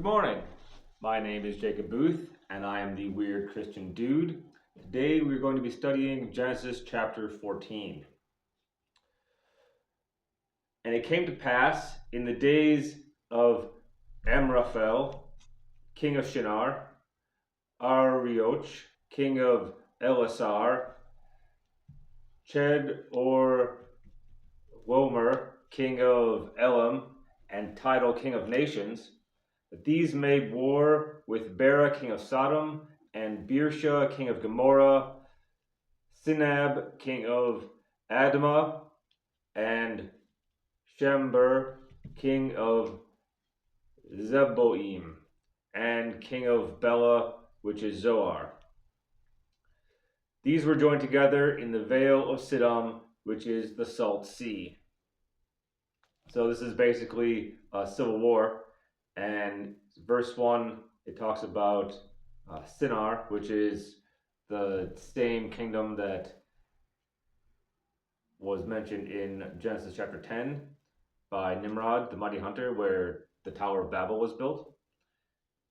Good morning. My name is Jacob Booth, and I am the Weird Christian Dude. Today we're going to be studying Genesis chapter 14. And it came to pass in the days of Amraphel, king of Shinar, Arioch, king of Elasar, Ched or Womer, king of Elam, and Tidal, king of nations, that these made war with Bera, king of Sodom, and Birsha, king of Gomorrah, Sinab, king of Admah, and Shember, king of Zeboim, and king of Bela, which is Zoar. These were joined together in the Vale of Siddim, which is the Salt Sea. So this is basically a civil war, and verse 1, it talks about Shinar, which is the same kingdom that was mentioned in Genesis chapter 10 by Nimrod, the mighty hunter, where the Tower of Babel was built,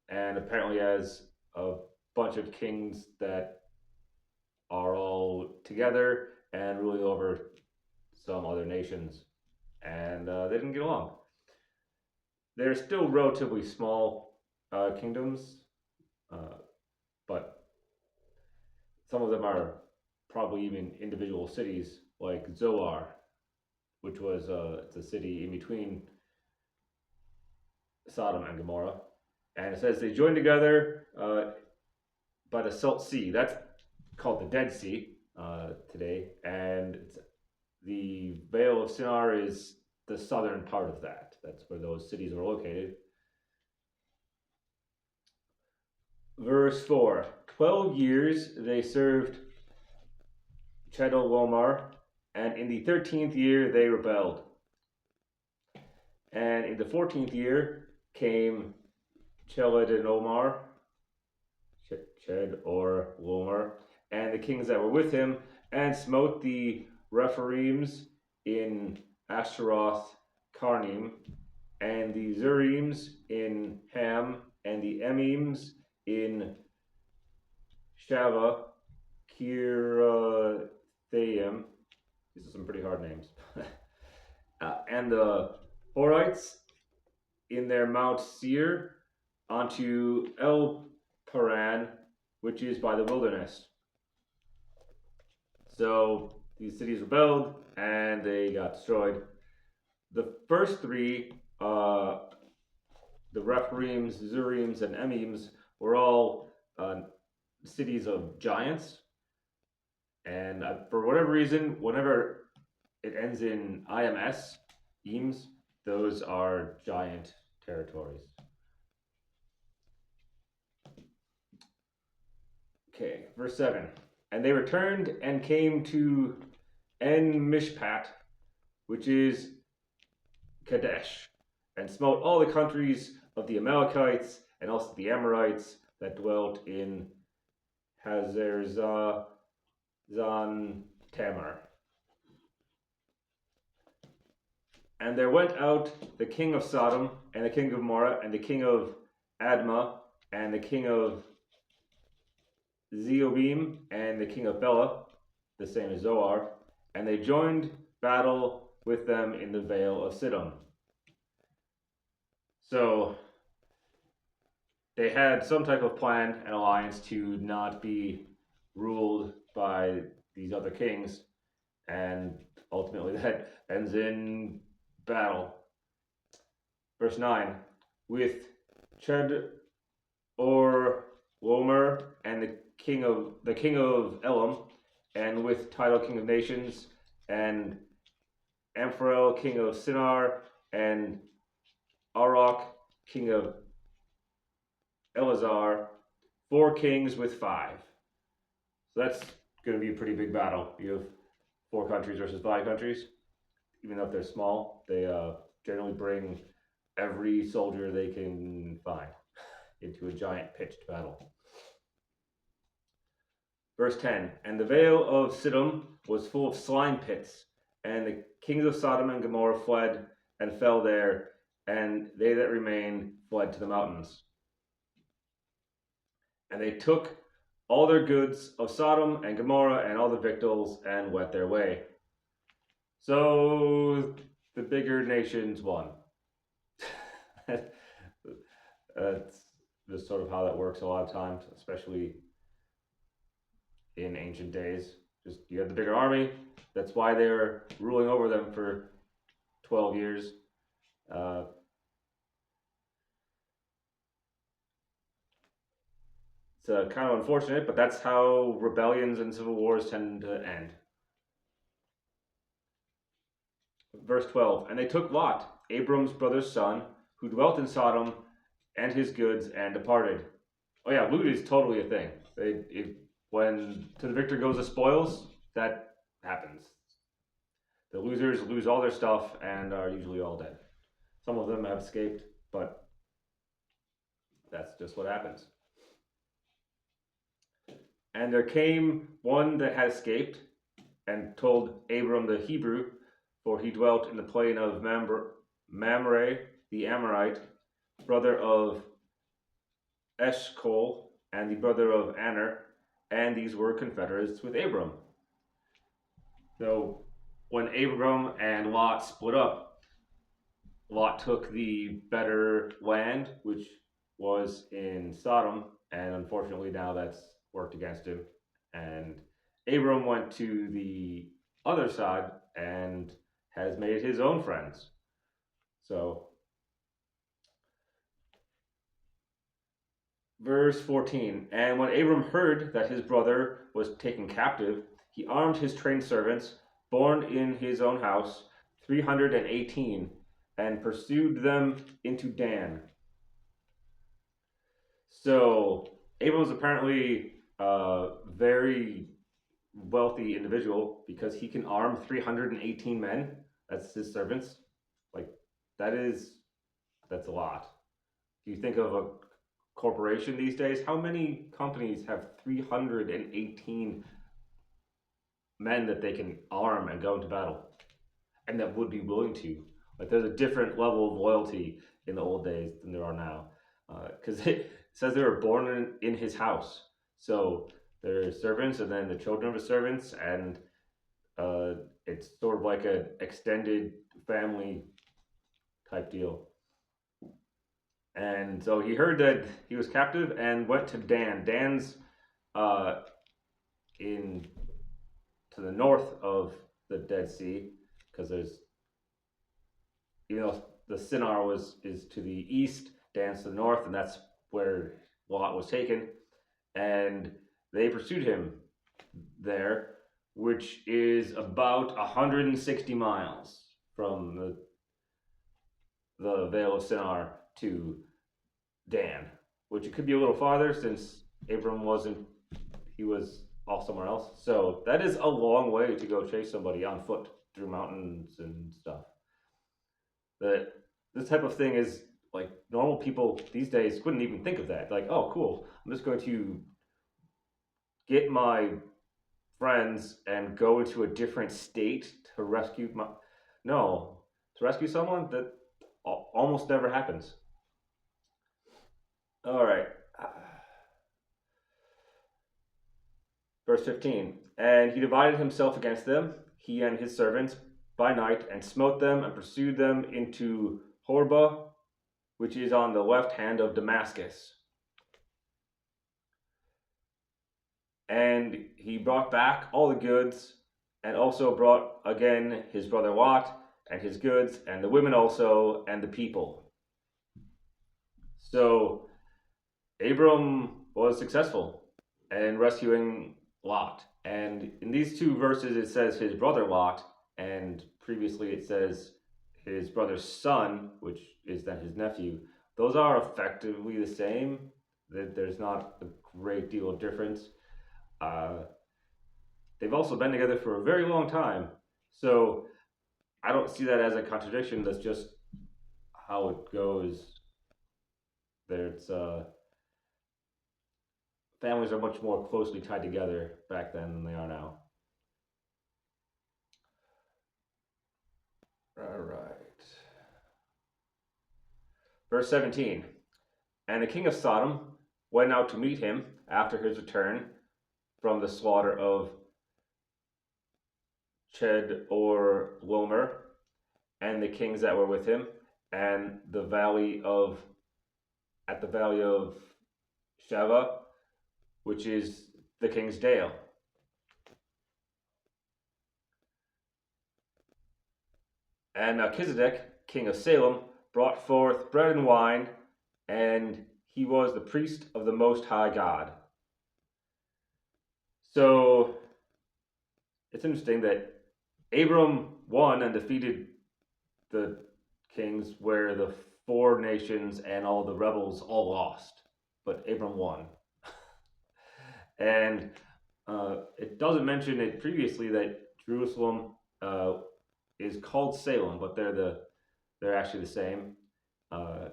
and apparently has a bunch of kings that are all together and ruling over some other nations, and they didn't get along. They're still relatively small kingdoms, but some of them are probably even individual cities, like Zoar, which was it's a city in between Sodom and Gomorrah. And it says they joined together by the Salt Sea. That's called the Dead Sea today, and the Vale of Shinar is the southern part of that. That's where those cities are located. Verse 4, 12 years they served Chedorlaomer, and in the 13th year they rebelled. And in the 14th year came Chedorlaomer, and the kings that were with him, and smote the Rephaims in Ashtaroth Karnim, and the Zurims in Ham, and the Emims in Shava, Kirathaim. These are some pretty hard names. And the Horites in their Mount Seir onto El Paran, which is by the wilderness. So these cities rebelled and they got destroyed. The first three, the Rephaims, Zurims, and Emims, were all cities of giants. And for whatever reason, whenever it ends in IMS, Eames, those are giant territories. Okay, verse 7. And they returned and came to En Mishpat, which is Kadesh, and smote all the countries of the Amalekites and also the Amorites that dwelt in Hazerzon Tamar. And there went out the king of Sodom, and the king of Gomorrah, and the king of Admah, and the king of Zeboim, and the king of Bela, the same as Zoar, and they joined battle with them in the Vale of Siddim. So they had some type of plan and alliance to not be ruled by these other kings, and ultimately that ends in battle. Verse 9, with Chedorlaomer and the king of Elam, and with Tidal, king of nations, and Amphrael, king of Shinar, and Arok, king of Elazar, 4 kings with 5. So that's going to be a pretty big battle. You have 4 countries versus 5 countries. Even though they're small, they generally bring every soldier they can find into a giant pitched battle. Verse 10, and the Vale of Siddim was full of slime pits, and the kings of Sodom and Gomorrah fled and fell there, and they that remained fled to the mountains. And they took all their goods of Sodom and Gomorrah and all the victuals and went their way. So the bigger nations won. That's just sort of how that works a lot of times, especially in ancient days. Just you have the bigger army. That's why they were ruling over them for 12 years. Uh, it's kind of unfortunate, but that's how rebellions and civil wars tend to end. Verse 12. And they took Lot, Abram's brother's son, who dwelt in Sodom, and his goods, and departed. Oh yeah, loot is totally a thing. When to the victor goes the spoils, that happens. The losers lose all their stuff and are usually all dead. Some of them have escaped, but that's just what happens. And there came one that had escaped and told Abram the Hebrew, for he dwelt in the plain of Mamre the Amorite, brother of Eshcol, and the brother of Aner, and these were confederates with Abram. So when Abram and Lot split up, Lot took the better land, which was in Sodom, and unfortunately now that's worked against him. And Abram went to the other side and has made his own friends. So, verse 14. And when Abram heard that his brother was taken captive, he armed his trained servants, born in his own house, 318, and pursued them into Dan. So Abram was apparently a very wealthy individual because he can arm 318 men. That's his servants. Like that's a lot. If you think of a corporation these days, how many companies have 318 men that they can arm and go into battle and that would be willing to? Like there's a different level of loyalty in the old days than there are now. Because it says they were born in his house. So they're servants and then the children of his servants, and uh, it's sort of like an extended family type deal. And so he heard that he was captive and went to Dan. Dan's uh, in to the north of the Dead Sea, because there's, the Sinar is to the east, Dan's to the north, and that's where Lot was taken. And they pursued him there, which is about 160 miles from the Vale of Sinar to Dan, which it could be a little farther since Abram wasn't, he was off somewhere else. So that is a long way to go chase somebody on foot through mountains and stuff. That this type of thing is like normal people these days couldn't even think of that. Like, oh, cool, I'm just going to get my friends and go into a different state to rescue my. No, to rescue someone that almost never happens. All right. Verse 15. And he divided himself against them, he and his servants, by night, and smote them and pursued them into Horba, which is on the left hand of Damascus. And he brought back all the goods, and also brought again his brother Lot, and his goods, and the women also, and the people. So Abram was successful in rescuing Lot. And in these two verses, it says his brother Lot, and previously it says his brother's son, which is then his nephew. Those are effectively the same. There's not a great deal of difference. They've also been together for a very long time. So I don't see that as a contradiction. That's just how it goes. There's families are much more closely tied together back then than they are now. All right. Verse 17. And the king of Sodom went out to meet him after his return from the slaughter of Ched or Lomer, and the kings that were with him, and the valley of Sheva, which is the king's dale. And Melchizedek, king of Salem, brought forth bread and wine, and he was the priest of the Most High God. So it's interesting that Abram won and defeated the kings, where the four nations and all the rebels all lost, but Abram won. And it doesn't mention it previously that Jerusalem is called Salem, but they're actually the same. Uh,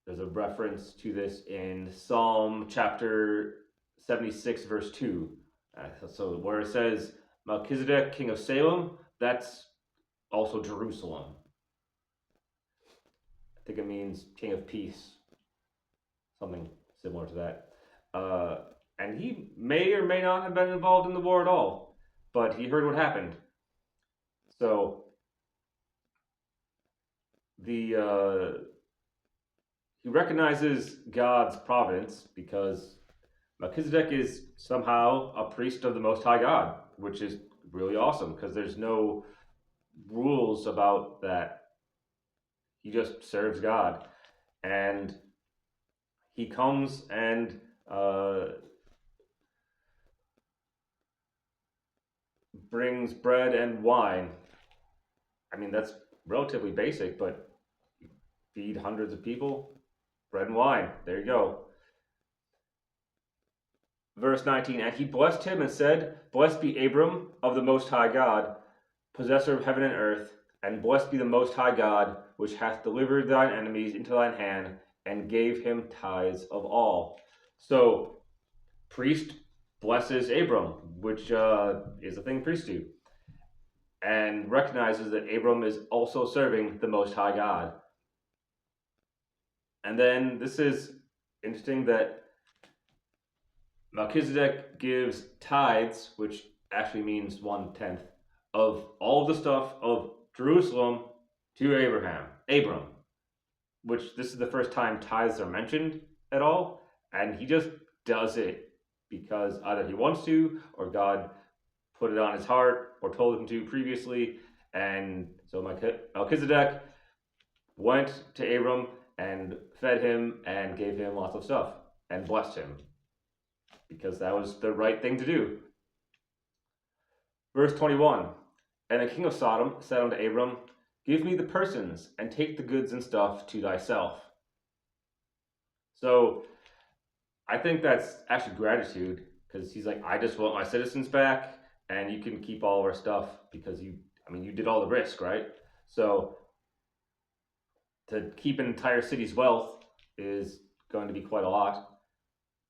there's a reference to this in Psalm chapter 76, verse 2. So where it says Melchizedek, king of Salem, that's also Jerusalem. I think it means king of peace, something similar to that. And he may or may not have been involved in the war at all, but he heard what happened. So he recognizes God's providence because Melchizedek is somehow a priest of the Most High God, which is really awesome because there's no rules about that. He just serves God, and he comes and brings bread and wine. I mean, that's relatively basic, but feed hundreds of people, bread and wine. There you go. Verse 19, and he blessed him and said, Blessed be Abram of the Most High God, possessor of heaven and earth, and blessed be the Most High God, which hath delivered thine enemies into thine hand, and gave him tithes of all. So, priest blesses Abram, which is a thing priests do, and recognizes that Abram is also serving the Most High God. And then this is interesting that Melchizedek gives tithes, which actually means 1/10 of all the stuff of Jerusalem to Abram, which this is the first time tithes are mentioned at all, and he just does it because either he wants to or God put it on his heart or told him to previously. And so Melchizedek went to Abram and fed him and gave him lots of stuff and blessed him because that was the right thing to do. Verse 21, and the king of Sodom said unto Abram, Give me the persons, and take the goods and stuff to thyself. So I think that's actually gratitude, because he's like, I just want my citizens back, and you can keep all of our stuff because you did all the risk, right? So to keep an entire city's wealth is going to be quite a lot,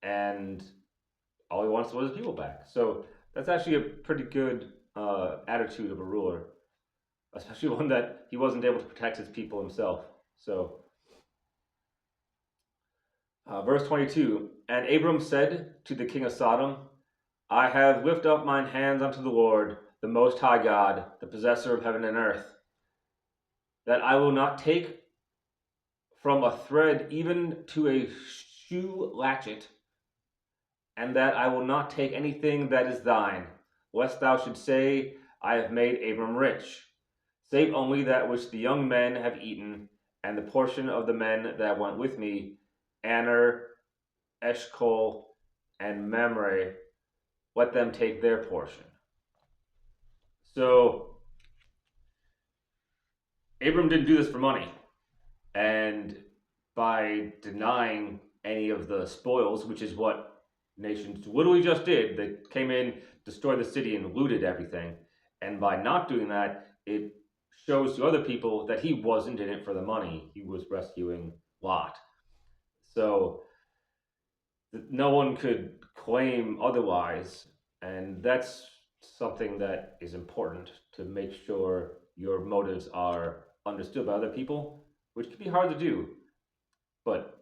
and all he wants was his people back. So that's actually a pretty good attitude of a ruler, especially one that he wasn't able to protect his people himself. So, verse 22, and Abram said to the king of Sodom, I have lifted up mine hands unto the Lord, the Most High God, the possessor of heaven and earth, that I will not take from a thread even to a shoe latchet, and that I will not take anything that is thine, lest thou should say, I have made Abram rich, save only that which the young men have eaten, and the portion of the men that went with me, Aner, Eshcol, and Mamre, let them take their portion. So Abram didn't do this for money, and by denying any of the spoils, which is what nations literally just did, they came in, destroyed the city, and looted everything. And by not doing that, it shows to other people that he wasn't in it for the money. He was rescuing Lot. So no one could claim otherwise, and that's something that is important to make sure your motives are understood by other people, which can be hard to do. But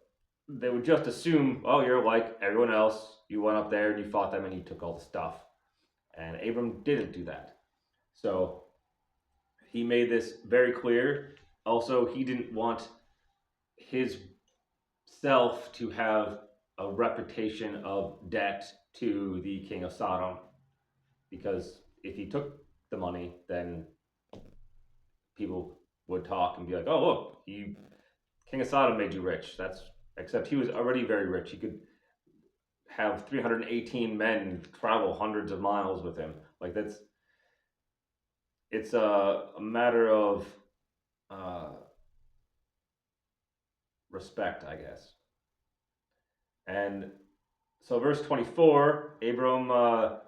they would just assume, oh, you're like everyone else. You went up there and you fought them and you took all the stuff. And Abram didn't do that. So he made this very clear. Also, he didn't want his self to have a reputation of debt to the king of Sodom, because if he took the money, then people would talk and be like, "Oh, look, King of Sodom made you rich." That's except he was already very rich. He could have 318 men travel hundreds of miles with him. Like it's a matter of uh, respect, I guess. And so, verse 24, Abram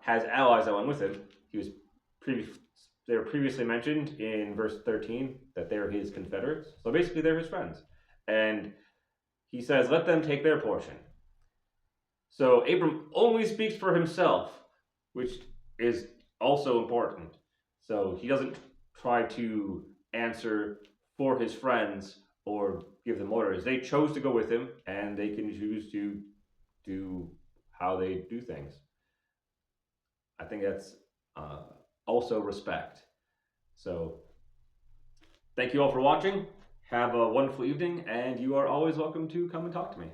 has allies that went with him. He was they were previously mentioned in verse 13 that they're his confederates. So basically, they're his friends. And he says, "Let them take their portion." So Abram only speaks for himself, which is also important. So he doesn't try to answer for his friends or give them orders. They chose to go with him, and they can choose to do how they do things. I think that's uh, also respect. So thank you all for watching. Have a wonderful evening, and you are always welcome to come and talk to me.